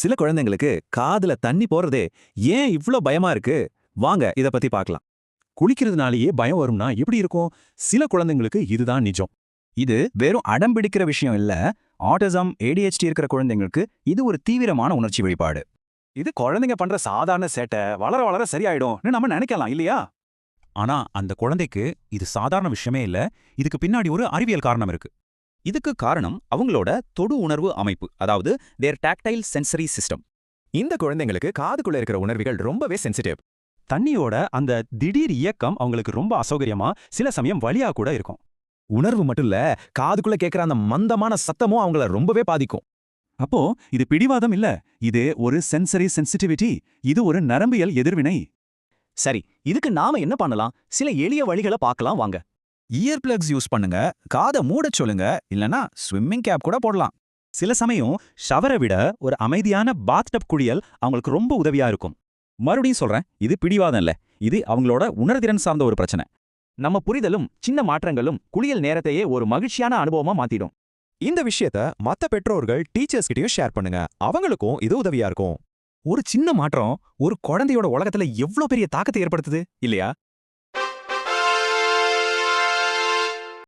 சில குழந்தைங்களுக்கு காதுல தண்ணி போறதே ஏன் இவ்ளோ பயமா இருக்கு? வாங்க இத பத்தி பார்க்கலாம். குளிக்கிறதுனாலேயே பயம் வரும்னா எப்படி இருக்கும்? சில குழந்தைங்களுக்கு இதுதான் நிஜம். இது வெறும் அடம் பிடிக்கிற விஷயம் இல்ல. ஆட்டிசம், ADHD இருக்கிற குழந்தைங்களுக்கு இது ஒரு தீவிரமான உணர்ச்சி வெளிப்பாடு. இது குழந்தைங்க பண்ற சாதாரண சேட்டை வளர வளர சரியாயிடும்னு நம்ம நினைக்கலாம் இல்லையா? ஆனா அந்த குழந்தைக்கு இது சாதாரண விஷயமே இல்ல. இதுக்கு பின்னாடி ஒரு அறிவியல் காரணம் இருக்கு. இதுக்கு காரணம் அவங்களோட தொடு உணர்வு அமைப்பு, அதாவது their tactile sensory system. இந்த குழந்தைங்களுக்கு காதுக்குள்ள இருக்கிற உணர்வுகள் ரொம்பவே சென்சிட்டிவ். தண்ணியோட அந்த திடீர் இயக்கம் அவங்களுக்கு ரொம்ப அசௌகரியமா, சில சமயம் வலியா கூட இருக்கும். உணர்வு மட்டும் இல்ல, காதுக்குள்ள கேட்கிற அந்த மந்தமான சத்தமும் அவங்கள ரொம்பவே பாதிக்கும். அப்போ இது பிடிவாதம் இல்ல, இது ஒரு சென்சரி சென்சிட்டிவிட்டி. இது ஒரு நரம்பியல் எதிர்வினை. சரி, இதுக்கு நாம என்ன பண்ணலாம்? சில எளிய வழிகளை பார்க்கலாம் வாங்க. இயர் பிளக்ஸ் யூஸ் பண்ணுங்க, காதை மூடச் சொல்லுங்க, இல்லனா ஸ்விம்மிங் கேப் கூட போடலாம். சில சமயம் ஷவரை விட ஒரு அமைதியான பாத்டப் குளியல் அவங்களுக்கு ரொம்ப உதவியா இருக்கும். மறுபடியும் சொல்றேன், இது பிடிவாதம் இல்ல, இது அவங்களோட உணர்திறன் சார்ந்த ஒரு பிரச்சனை. நம்ம புரிதலும் சின்ன மாற்றங்களும் குளியல் நேரத்தையே ஒரு மகிழ்ச்சியான அனுபவமா மாத்திடும். இந்த விஷயத்த மத்த பெற்றோர்கள், டீச்சர்ஸ் கிட்டயும் ஷேர் பண்ணுங்க. அவங்களுக்கும் இது உதவியா இருக்கும். ஒரு சின்ன மாற்றம் ஒரு குழந்தையோட உலகத்துல எவ்ளோ பெரிய தாக்கத்தை ஏற்படுத்துது இல்லையா?